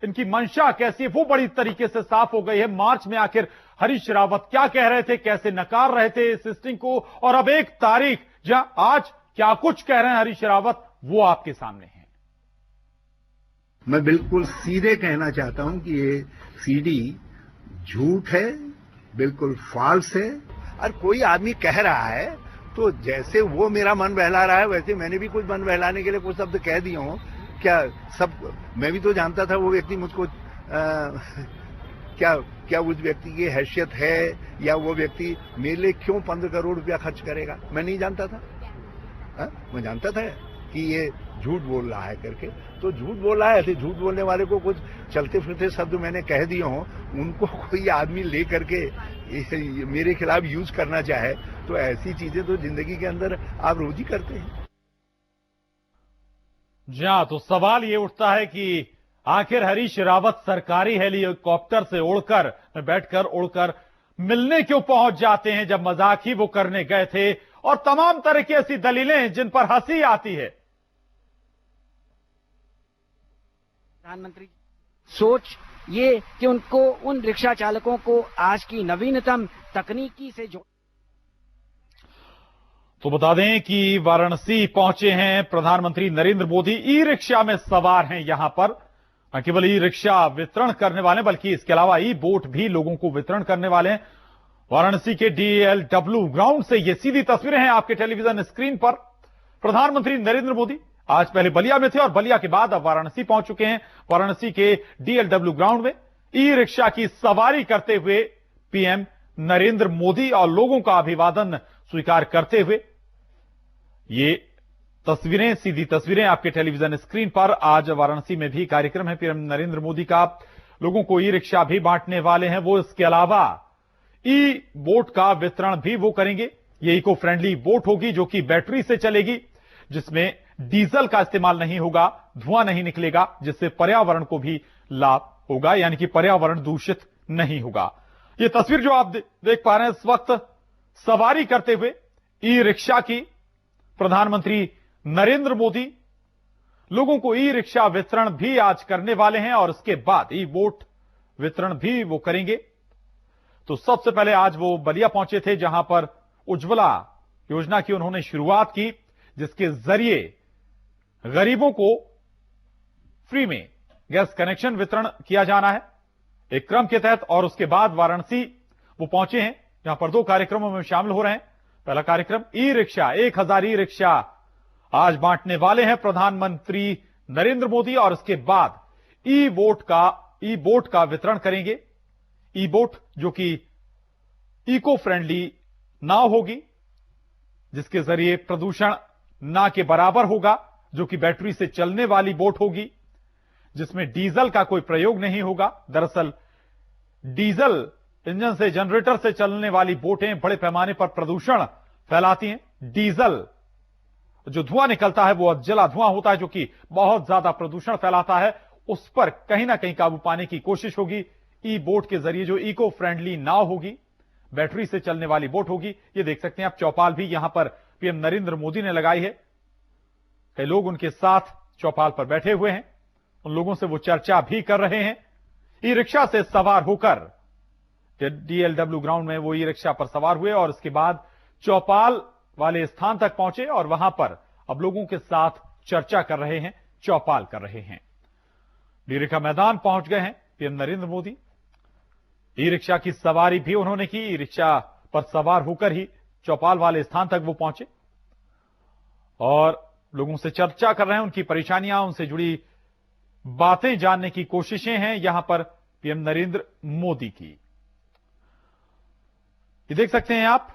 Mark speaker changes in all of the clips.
Speaker 1: इनकी मंशा कैसी है वो बड़ी तरीके से साफ हो गई है। मार्च में आखिर हरीश रावत क्या कह रहे थे, कैसे नकार रहे थे इस लिस्टिंग को, और अब एक तारीख जहां आज क्या कुछ कह रहे हैं हरीश रावत, वो आपके सामने है।
Speaker 2: मैं बिल्कुल सीधे कहना चाहता हूं कि ये सीडी झूठ है, बिल्कुल फॉल्स है। और कोई आदमी कह रहा है तो जैसे वो मेरा मन बहला रहा है वैसे मैंने भी कुछ मन बहलाने के लिए कुछ शब्द कह दिए हों। क्या सब मैं भी तो जानता था वो व्यक्ति मुझको क्या उस व्यक्ति की हैसियत है या वो व्यक्ति मेरे लिए क्यों 15 करोड़ रुपया खर्च करेगा, मैं नहीं जानता था। मैं जानता था कि ये झूठ बोल रहा है करके, तो झूठ बोल रहा है। ऐसे झूठ बोलने वाले को कुछ चलते फिरते शब्द मैंने कह दिए हों, उनको कोई आदमी ले करके मेरे खिलाफ यूज करना चाहे तो ऐसी चीजें तो जिंदगी के अंदर आप रोज ही करते हैं।
Speaker 1: जी हां, तो सवाल ये उठता है कि आखिर हरीश रावत सरकारी हेलीकॉप्टर से उड़कर मिलने क्यों पहुंच जाते हैं, जब मजाक ही वो करने गए थे, और तमाम तरह की ऐसी दलीलें हैं जिन पर हंसी आती है।
Speaker 3: प्रधानमंत्री सोच ये कि उनको उन रिक्शा चालकों को आज की नवीनतम तकनीकी से जो
Speaker 1: तो बता दें कि वाराणसी पहुंचे हैं प्रधानमंत्री नरेंद्र मोदी। ई रिक्शा में सवार हैं। यहां पर न केवल ई रिक्शा वितरण करने वाले बल्कि इसके अलावा ई बोट भी लोगों को वितरण करने वाले हैं। वाराणसी के DLW ग्राउंड से ये सीधी तस्वीरें हैं आपके टेलीविजन स्क्रीन पर। प्रधानमंत्री नरेंद्र मोदी आज पहले बलिया में थे और बलिया के बाद अब वाराणसी पहुंच चुके हैं। वाराणसी के DLW ग्राउंड में ई रिक्शा की सवारी करते हुए पीएम नरेंद्र मोदी और लोगों का अभिवादन स्वीकार करते हुए ये तस्वीरें, सीधी तस्वीरें आपके टेलीविजन स्क्रीन पर। आज वाराणसी में भी कार्यक्रम है पीएम नरेंद्र मोदी का। लोगों को ई रिक्शा भी बांटने वाले हैं वो। इसके अलावा ई बोट का वितरण भी वो करेंगे। ये इको फ्रेंडली बोट होगी जो कि बैटरी से चलेगी, जिसमें डीजल का इस्तेमाल नहीं होगा, धुआं नहीं निकलेगा, जिससे पर्यावरण को भी लाभ होगा, यानी कि पर्यावरण दूषित नहीं होगा। ये तस्वीर जो आप देख पा रहे हैं इस वक्त सवारी करते हुए ई रिक्शा की प्रधानमंत्री नरेंद्र मोदी लोगों को ई रिक्शा वितरण भी आज करने वाले हैं और उसके बाद ई बोट वितरण भी वो करेंगे। तो सबसे पहले आज वो बलिया पहुंचे थे जहां पर उज्ज्वला योजना की उन्होंने शुरुआत की, जिसके जरिए गरीबों को फ्री में गैस कनेक्शन वितरण किया जाना है एक क्रम के तहत। और उसके बाद वाराणसी वो पहुंचे हैं जहां पर 2 कार्यक्रमों में शामिल हो रहे हैं। पहला कार्यक्रम ई रिक्शा, 1000 ई रिक्शा आज बांटने वाले हैं प्रधानमंत्री नरेंद्र मोदी, और उसके बाद ई बोट का वितरण करेंगे। ई बोट जो कि इको फ्रेंडली नाव होगी, जिसके जरिए प्रदूषण ना के बराबर होगा, जो कि बैटरी से चलने वाली बोट होगी, जिसमें डीजल का कोई प्रयोग नहीं होगा। दरअसल डीजल इंजन से, जनरेटर से चलने वाली बोटें बड़े पैमाने पर प्रदूषण फैलाती हैं। डीजल जो धुआं निकलता है वो जला धुआं होता है, जो कि बहुत ज्यादा प्रदूषण फैलाता है। उस पर कहीं ना कहीं काबू पाने की कोशिश होगी ई बोट के जरिए, जो इको फ्रेंडली नाव होगी, बैटरी से चलने वाली बोट होगी। ये देख सकते हैं आप, चौपाल भी यहां पर पीएम नरेंद्र मोदी ने लगाई है। कई लोग उनके साथ चौपाल पर बैठे हुए हैं, उन लोगों से वो चर्चा भी कर रहे हैं। ई रिक्शा से सवार होकर DLW ग्राउंड में वो ई रिक्शा पर सवार हुए और इसके बाद चौपाल वाले स्थान तक पहुंचे और वहां पर अब लोगों के साथ चर्चा कर रहे हैं, चौपाल कर रहे हैं। डी रिक्शा मैदान पहुंच गए हैं PM Narendra Modi. E rickshaw की सवारी भी उन्होंने की। ई रिक्शा पर सवार होकर ही चौपाल वाले स्थान तक वो पहुंचे और लोगों से चर्चा कर रहे हैं, उनकी परेशानियां, उनसे जुड़ी बातें जानने की कोशिशें हैं यहां पर पीएम नरेंद्र मोदी की। ये देख सकते हैं आप,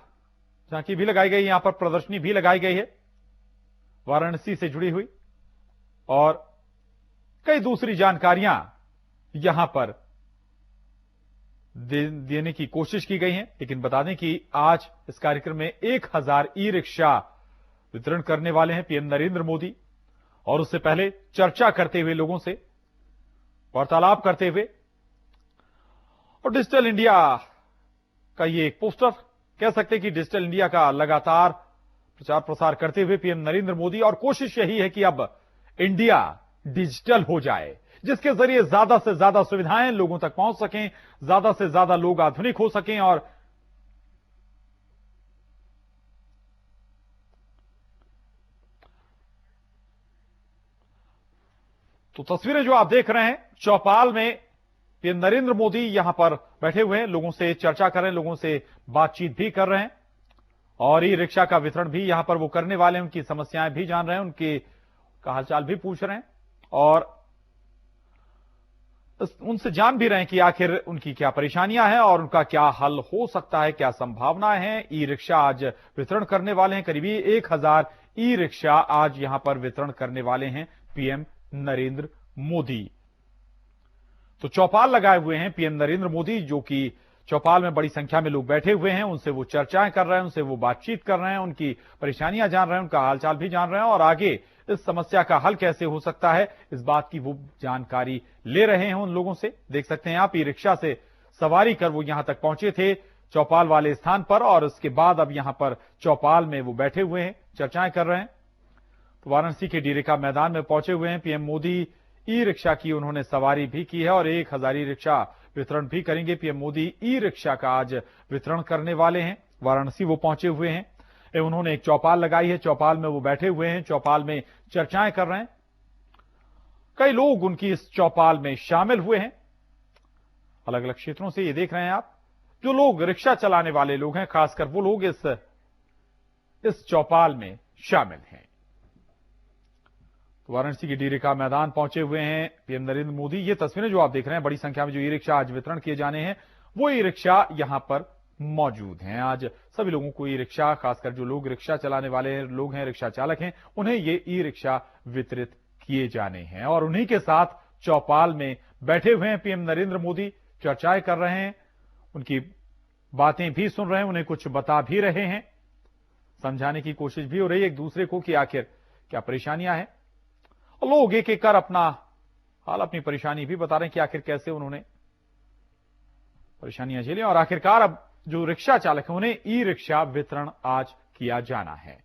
Speaker 1: झांकी भी लगाई गई, यहां पर प्रदर्शनी भी लगाई गई है वाराणसी से जुड़ी हुई, और कई दूसरी जानकारियां यहां पर देने की कोशिश की गई है। लेकिन बता दें कि आज इस कार्यक्रम में 1000 ई रिक्शा वितरण करने वाले हैं पीएम नरेंद्र मोदी, और उससे पहले चर्चा करते हुए, लोगों से वार्तालाप करते हुए, और डिजिटल इंडिया का ये एक पोस्टर, कह सकते हैं कि डिजिटल इंडिया का लगातार प्रचार प्रसार करते हुए पीएम नरेंद्र मोदी, और कोशिश यही है कि अब इंडिया डिजिटल हो जाए। जिसके जरिए ज्यादा से ज्यादा सुविधाएं लोगों तक पहुंच सकें, ज्यादा से ज्यादा लोग आधुनिक हो सकें। और तो तस्वीरें जो आप देख रहे हैं, चौपाल में पीएम नरेंद्र मोदी यहां पर बैठे हुए हैं, लोगों से चर्चा कर रहे हैं, लोगों से बातचीत भी कर रहे हैं और ई रिक्शा का वितरण भी यहां पर वो करने वाले हैं। उनकी समस्याएं भी जान रहे हैं, उनके का हालचाल भी पूछ रहे हैं और उनसे जान भी रहे हैं कि आखिर उनकी क्या परेशानियां हैं और उनका क्या हल हो सकता है, क्या संभावनाएं हैं। ई रिक्शा आज वितरण करने वाले हैं, करीब 1000 ई रिक्शा आज यहां पर वितरण करने वाले हैं पीएम नरेंद्र मोदी। तो चौपाल लगाए हुए हैं पीएम नरेंद्र मोदी, जो कि चौपाल में बड़ी संख्या में लोग बैठे हुए हैं, उनसे वो चर्चाएं कर रहे हैं, उनसे वो बातचीत कर रहे हैं, उनकी परेशानियां जान रहे हैं, उनका हालचाल भी जान रहे हैं और आगे इस समस्या का हल कैसे हो सकता है इस बात की वो जानकारी ले रहे हैं उन लोगों से। देख सकते हैं आप, ई रिक्शा से सवारी कर वो यहां तक पहुंचे थे चौपाल वाले स्थान पर और उसके बाद अब यहां पर चौपाल में वो बैठे हुए हैं, चर्चाएं कर रहे हैं। तो वाराणसी के डीरेका मैदान में पहुंचे हुए हैं पीएम मोदी। ई रिक्शा की उन्होंने सवारी भी की है और 1000 ई रिक्शा वितरण भी करेंगे। पीएम मोदी ई रिक्शा का आज वितरण करने वाले हैं। वाराणसी वो पहुंचे हुए हैं, उन्होंने एक चौपाल लगाई है, चौपाल में वो बैठे हुए हैं, चौपाल में चर्चाएं कर रहे हैं। कई लोग उनकी इस चौपाल में शामिल हुए हैं, अलग अलग क्षेत्रों से। ये देख रहे हैं आप, जो लोग रिक्शा चलाने वाले लोग हैं, खासकर वो लोग इस चौपाल में शामिल हैं। तो वाराणसी के डीरेका मैदान पहुंचे हुए हैं पीएम नरेंद्र मोदी। ये तस्वीरें जो आप देख रहे हैं, बड़ी संख्या में जो ई रिक्शा आज वितरण किए जाने हैं, वो ई रिक्शा यहां पर मौजूद हैं। आज सभी लोगों को ई रिक्शा, खासकर जो लोग रिक्शा चलाने वाले लोग हैं, रिक्शा चालक हैं, उन्हें ये ई रिक्शा वितरित किए जाने हैं और उन्हीं के साथ चौपाल में बैठे हुए हैं पीएम नरेंद्र मोदी, चर्चाएं कर रहे हैं, उनकी बातें भी सुन रहे हैं, उन्हें कुछ बता भी रहे हैं, समझाने की कोशिश भी हो रही है एक दूसरे को कि आखिर क्या परेशानियां हैं। लोग एक एक कर अपना हाल, अपनी परेशानी भी बता रहे हैं कि आखिर कैसे उन्होंने परेशानियां झेली और आखिरकार अब जो रिक्शा चालक हैं उन्हें ई रिक्शा वितरण आज किया जाना है।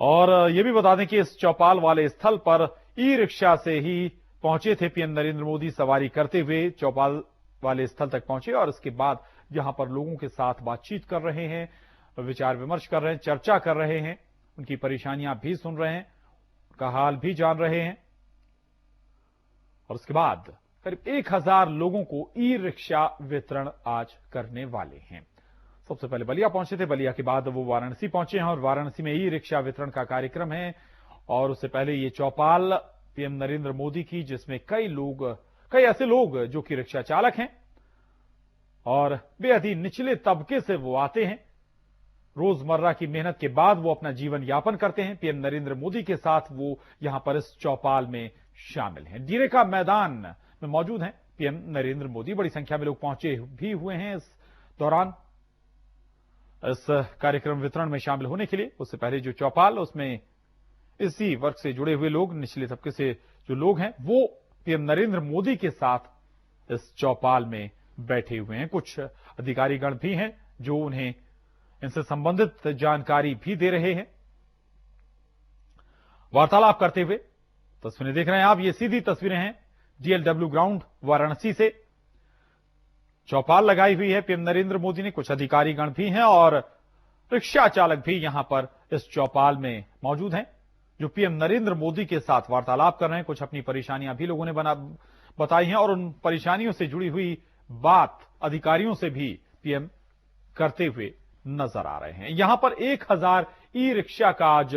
Speaker 1: और यह भी बता दें कि इस चौपाल वाले स्थल पर ई रिक्शा से ही पहुंचे थे पीएम नरेंद्र मोदी, सवारी करते हुए चौपाल वाले स्थल तक पहुंचे और इसके बाद यहां पर लोगों के साथ बातचीत कर रहे हैं, विचार विमर्श कर रहे हैं, चर्चा कर रहे हैं, उनकी परेशानियां भी सुन रहे हैं, का हाल भी जान रहे हैं और उसके बाद करीब 1000 लोगों को ई रिक्शा वितरण आज करने वाले हैं। सबसे पहले बलिया पहुंचे थे, बलिया के बाद वो वाराणसी पहुंचे हैं और वाराणसी में ई रिक्शा वितरण का कार्यक्रम है। और उससे पहले ये चौपाल पीएम नरेंद्र मोदी की, जिसमें कई ऐसे लोग जो कि रिक्शा चालक हैं और बेहद ही निचले तबके से वो आते हैं, रोजमर्रा की मेहनत के बाद वो अपना जीवन यापन करते हैं। पीएम नरेंद्र मोदी के साथ वो यहां पर इस चौपाल में शामिल हैं, डीरेका मैदान में मौजूद हैं पीएम नरेंद्र मोदी। बड़ी संख्या में लोग पहुंचे भी हुए हैं इस दौरान इस कार्यक्रम वितरण में शामिल होने के लिए। उससे पहले जो चौपाल, उसमें इसी वर्ग से जुड़े हुए लोग, निचले तबके से जो लोग हैं, वो पीएम नरेंद्र मोदी के साथ इस चौपाल में बैठे हुए हैं। कुछ अधिकारीगण भी हैं जो उन्हें इनसे संबंधित जानकारी भी दे रहे हैं, वार्तालाप करते हुए। तस्वीरें देख रहे हैं आप, ये सीधी तस्वीरें हैं डीएलडब्ल्यू ग्राउंड वाराणसी से। चौपाल लगाई हुई है पीएम नरेंद्र मोदी ने, कुछ अधिकारीगण भी हैं और रिक्शा चालक भी यहां पर इस चौपाल में मौजूद हैं, जो पीएम नरेंद्र मोदी के साथ वार्तालाप कर रहे हैं। कुछ अपनी परेशानियां भी लोगों ने बताई हैं और उन परेशानियों से जुड़ी हुई बात अधिकारियों से भी पीएम करते हुए नजर आ रहे हैं। यहां पर 1000 ई रिक्शा का आज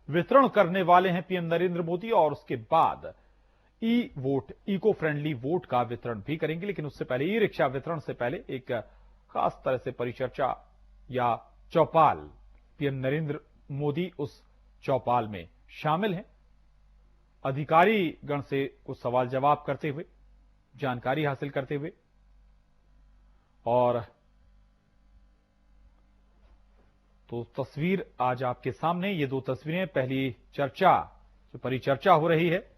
Speaker 1: वितरण करने वाले हैं पीएम नरेंद्र मोदी और उसके बाद ई वोट, इको फ्रेंडली वोट का वितरण भी करेंगे। लेकिन उससे पहले, ई रिक्शा वितरण से पहले एक खास तरह से परिचर्चा या चौपाल, पीएम नरेंद्र मोदी उस चौपाल में शामिल हैं, अधिकारी गण से कुछ सवाल जवाब करते हुए, जानकारी हासिल करते हुए। और तो तस्वीर आज आपके सामने, ये दो तस्वीरें, पहली चर्चा जो परिचर्चा हो रही है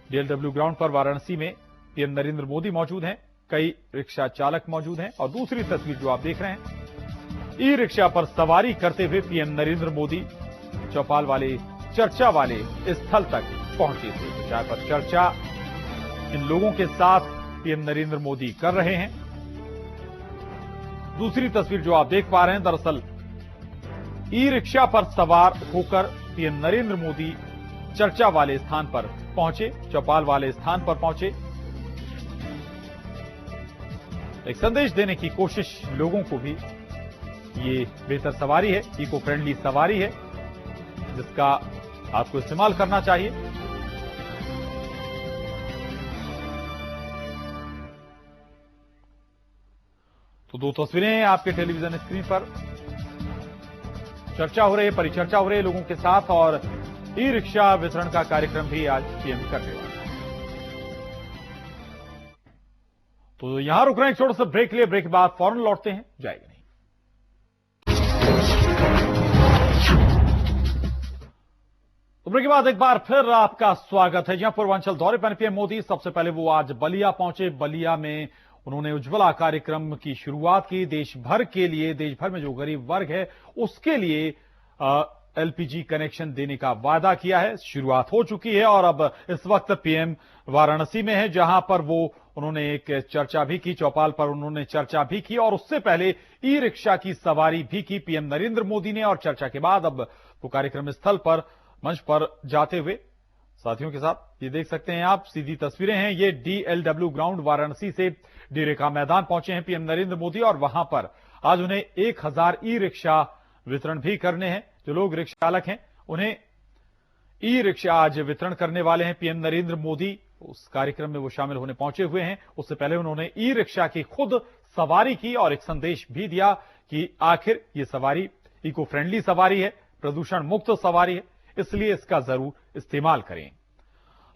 Speaker 1: डीएलडब्ल्यू ग्राउंड पर वाराणसी में, पीएम नरेंद्र मोदी मौजूद हैं, कई रिक्शा चालक मौजूद हैं और दूसरी तस्वीर जो आप देख रहे हैं, ई रिक्शा पर सवारी करते हुए पीएम नरेंद्र मोदी चौपाल वाले, चर्चा वाले स्थल तक पहुंचे थे। जहां पर चर्चा इन लोगों के साथ पीएम नरेंद्र मोदी कर रहे हैं। दूसरी तस्वीर जो आप देख पा रहे हैं, दरअसल ई रिक्शा पर सवार होकर पीएम नरेंद्र मोदी चर्चा वाले स्थान पर पहुंचे, चौपाल वाले स्थान पर पहुंचे। एक संदेश देने की कोशिश लोगों को भी, ये बेहतर सवारी है, इको फ्रेंडली सवारी है, जिसका आपको इस्तेमाल करना चाहिए। तो दो तस्वीरें आपके टेलीविजन स्क्रीन पर, चर्चा हो रही है, परिचर्चा हो रही है लोगों के साथ, और ई रिक्शा वितरण का कार्यक्रम भी आज पीएम करने वाला है। तो यहां रुक रहे हैं, छोटे से ब्रेक लिए, ब्रेक के बाद फौरन लौटते हैं, जाएगा नहीं। तो ब्रेक के बाद एक बार फिर आपका स्वागत है। जहां पूर्वांचल दौरे पर पीएम मोदी सबसे पहले वो आज बलिया पहुंचे। बलिया में उन्होंने उज्ज्वला कार्यक्रम की शुरुआत की। देश भर के लिए, देश भर में जो गरीब वर्ग है उसके लिए एलपीजी कनेक्शन देने का वादा किया है। शुरुआत हो चुकी है और अब इस वक्त पीएम वाराणसी में है, जहां पर वो उन्होंने एक चर्चा भी की, चौपाल पर उन्होंने चर्चा भी की, और उससे पहले ई रिक्शा की सवारी भी की पीएम नरेंद्र मोदी ने। और चर्चा के बाद अब वो कार्यक्रम स्थल पर, मंच पर जाते हुए साथियों के साथ, ये देख सकते हैं आप, सीधी तस्वीरें हैं, ये डीएलडब्ल्यू ग्राउंड वाराणसी से डीरेका मैदान पहुंचे हैं पीएम नरेंद्र मोदी, और वहां पर आज उन्हें 1000 ई रिक्शा वितरण भी करने हैं। जो लोग रिक्शा चालक हैं उन्हें ई रिक्शा आज वितरण करने वाले हैं पीएम नरेंद्र मोदी। उस कार्यक्रम में वो शामिल होने पहुंचे हुए हैं। उससे पहले उन्होंने ई रिक्शा की खुद सवारी की और एक संदेश भी दिया कि आखिर ये सवारी इको फ्रेंडली सवारी है, प्रदूषण मुक्त सवारी है, इसलिए इसका जरूर इस्तेमाल करें।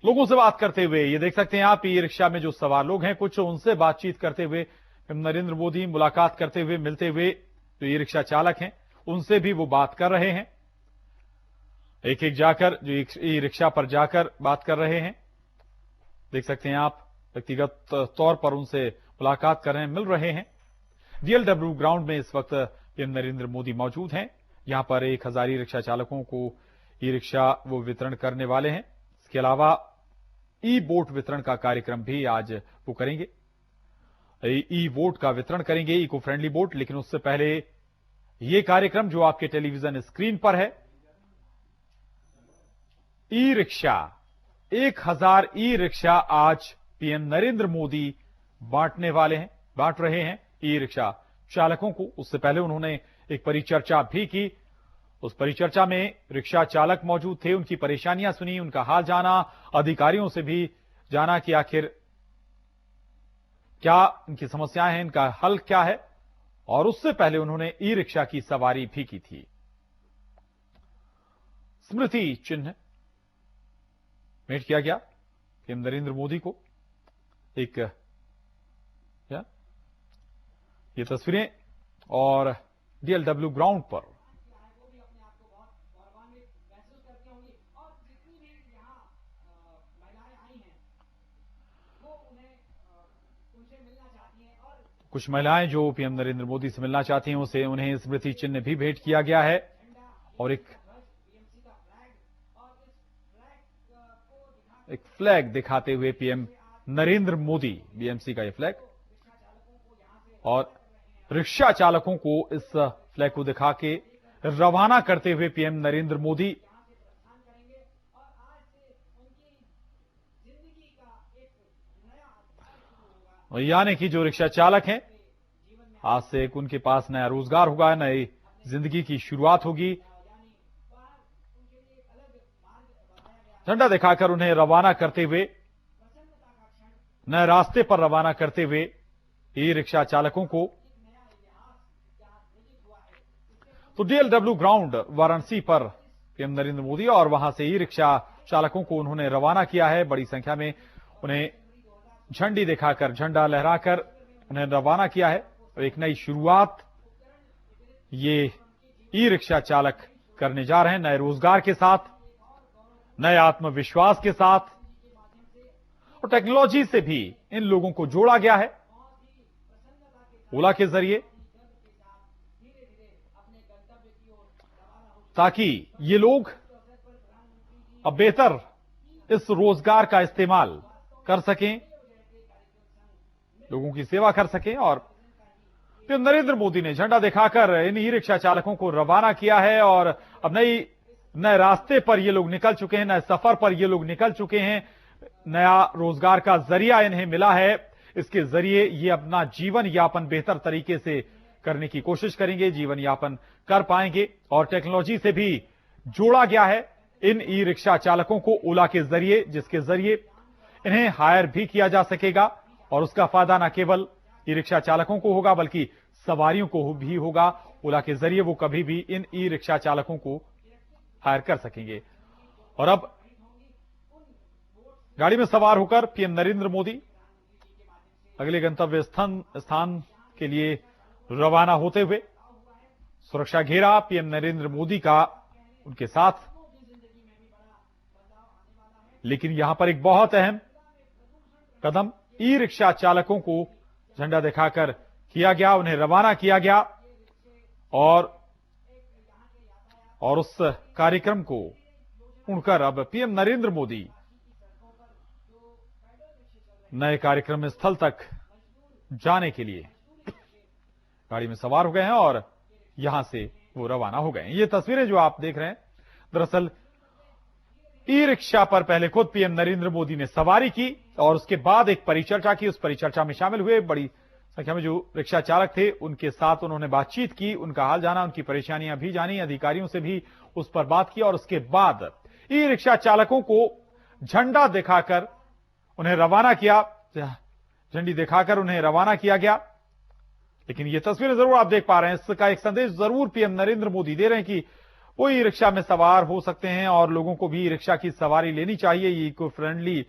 Speaker 1: लोगों से बात करते हुए ये देख सकते हैं आप, ई रिक्शा में जो सवार लोग हैं, कुछ उनसे बातचीत करते हुए नरेंद्र मोदी मुलाकात करते हुए, मिलते हुए, जो ई रिक्शा चालक हैं उनसे भी वो बात कर रहे हैं। एक एक जाकर, जो ई रिक्शा पर जाकर बात कर रहे हैं, देख सकते हैं आप, व्यक्तिगत तौर पर उनसे मुलाकात कर रहे हैं, मिल रहे हैं। डीएलडब्ल्यू ग्राउंड में इस वक्त पीएम नरेंद्र मोदी मौजूद हैं। यहां पर 1000 ई रिक्शा चालकों को ई रिक्शा वो वितरण करने वाले हैं। इसके अलावा ई वोट वितरण का कार्यक्रम भी आज वो करेंगे, ई वोट का वितरण करेंगे, इको फ्रेंडली वोट। लेकिन उससे पहले ये कार्यक्रम जो आपके टेलीविजन स्क्रीन पर है, ई रिक्शा, 1000 ई रिक्शा आज पीएम नरेंद्र मोदी बांट रहे हैं ई रिक्शा चालकों को। उससे पहले उन्होंने एक परिचर्चा भी की। उस परिचर्चा में रिक्शा चालक मौजूद थे, उनकी परेशानियां सुनी, उनका हाल जाना, अधिकारियों से भी जाना कि आखिर क्या इनकी समस्याएं हैं, इनका हल क्या है। और उससे पहले उन्होंने ई रिक्शा की सवारी भी की थी। स्मृति चिन्ह भेंट किया गया पीएम नरेंद्र मोदी को। एक ये तस्वीरें, और डीएलडब्ल्यू ग्राउंड पर कुछ महिलाएं जो पीएम नरेंद्र मोदी से मिलना चाहती हैं, उसे उन्हें स्मृति चिन्ह भी भेंट किया गया है। और एक फ्लैग दिखाते हुए पीएम नरेंद्र मोदी, बीएमसी का ये फ्लैग, और रिक्शा चालकों को इस फ्लैग को दिखा के रवाना करते हुए पीएम नरेंद्र मोदी। यानी कि जो रिक्शा चालक हैं, आज से उनके पास नया रोजगार होगा, नई जिंदगी की शुरुआत होगी। झंडा दिखाकर उन्हें रवाना करते हुए, नए रास्ते पर रवाना करते हुए ई रिक्शा चालकों को। तो डीएलडब्ल्यू ग्राउंड वाराणसी पर पीएम नरेंद्र मोदी, और वहां से ई रिक्शा चालकों को उन्होंने रवाना किया है। बड़ी संख्या में उन्हें झंडी दिखाकर, झंडा लहराकर उन्हें रवाना किया है। और एक नई शुरुआत ये ई रिक्शा चालक करने जा रहे हैं, नए रोजगार के साथ, नए आत्मविश्वास के साथ, और टेक्नोलॉजी से भी इन लोगों को जोड़ा गया है ओला के जरिए, ताकि ये लोग अब बेहतर इस रोजगार का इस्तेमाल कर सकें, लोगों की सेवा कर सकें। और पीएम नरेंद्र मोदी ने झंडा दिखाकर इन ई रिक्शा चालकों को रवाना किया है और अब नए रास्ते पर ये लोग निकल चुके हैं, नए सफर पर ये लोग निकल चुके हैं। नया रोजगार का जरिया इन्हें मिला है, इसके जरिए ये अपना जीवन यापन बेहतर तरीके से करने की कोशिश करेंगे, जीवन यापन कर पाएंगे। और टेक्नोलॉजी से भी जोड़ा गया है इन ई रिक्शा चालकों को ओला के जरिए, जिसके जरिए इन्हें हायर भी किया जा सकेगा और उसका फायदा न केवल ई रिक्शा चालकों को होगा बल्कि सवारियों को भी होगा। ओला के जरिए वो कभी भी इन ई रिक्शा चालकों को हायर कर सकेंगे। और अब गाड़ी में सवार होकर पीएम नरेंद्र मोदी अगले गंतव्य स्थान के लिए रवाना होते हुए सुरक्षा घेरा पीएम नरेंद्र मोदी का उनके साथ। लेकिन यहां पर एक बहुत अहम कदम ई रिक्शा चालकों को झंडा दिखाकर किया गया, उन्हें रवाना किया गया और उस कार्यक्रम को उड़कर अब पीएम नरेंद्र मोदी नए कार्यक्रम स्थल तक जाने के लिए गाड़ी में सवार हो गए हैं और यहां से वो रवाना हो गए हैं। ये तस्वीरें जो आप देख रहे हैं, दरअसल ई रिक्शा पर पहले खुद पीएम नरेंद्र मोदी ने सवारी की और उसके बाद एक परिचर्चा की। उस परिचर्चा में शामिल हुए बड़ी संख्या में जो रिक्शा चालक थे, उनके साथ उन्होंने बातचीत की, उनका हाल जाना, उनकी परेशानियां भी जानी, अधिकारियों से भी उस पर बात की और उसके बाद ई रिक्शा चालकों को झंडा दिखाकर उन्हें रवाना किया, झंडी दिखाकर उन्हें रवाना किया गया। लेकिन ये तस्वीरें जरूर आप देख पा रहे हैं, इसका एक संदेश जरूर पीएम नरेंद्र मोदी दे रहे हैं कि वो ई रिक्शा में सवार हो सकते हैं और लोगों को भी ई रिक्शा की सवारी लेनी चाहिए। ये इको फ्रेंडली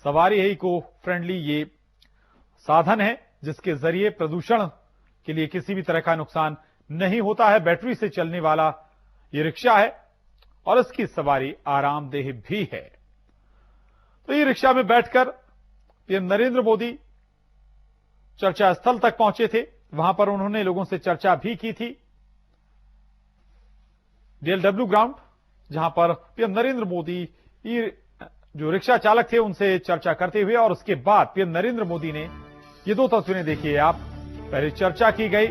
Speaker 1: सवारी है, इको फ्रेंडली ये साधन है जिसके जरिए प्रदूषण के लिए किसी भी तरह का नुकसान नहीं होता है। बैटरी से चलने वाला ये रिक्शा है और इसकी सवारी आरामदेह भी है। तो ई रिक्शा में बैठकर पीएम नरेंद्र मोदी चर्चा स्थल तक पहुंचे थे, वहां पर उन्होंने लोगों से चर्चा भी की थी, डीएलडब्ल्यू ग्राउंड, जहां पर पीएम नरेंद्र मोदी जो रिक्शा चालक थे उनसे चर्चा करते हुए। और उसके बाद पीएम नरेंद्र मोदी ने ये दो तस्वीरें देखिए आप, पहले चर्चा की गई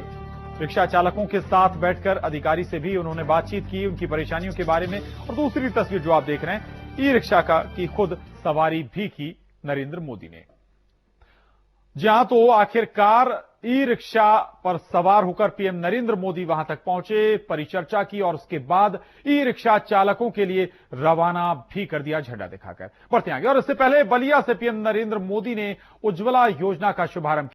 Speaker 1: रिक्शा चालकों के साथ बैठकर, अधिकारी से भी उन्होंने बातचीत की उनकी परेशानियों के बारे में। और दूसरी तस्वीर जो आप देख रहे हैं, ई रिक्शा की खुद सवारी भी की नरेंद्र मोदी ने। जहां तो आखिरकार ई रिक्शा पर सवार होकर पीएम नरेंद्र मोदी वहां तक पहुंचे, परिचर्चा की और उसके बाद ई रिक्शा चालकों के लिए रवाना भी कर दिया झंडा दिखाकर। बढ़ते आगे, और इससे पहले बलिया से पीएम नरेंद्र मोदी ने उज्ज्वला योजना का शुभारंभ किया।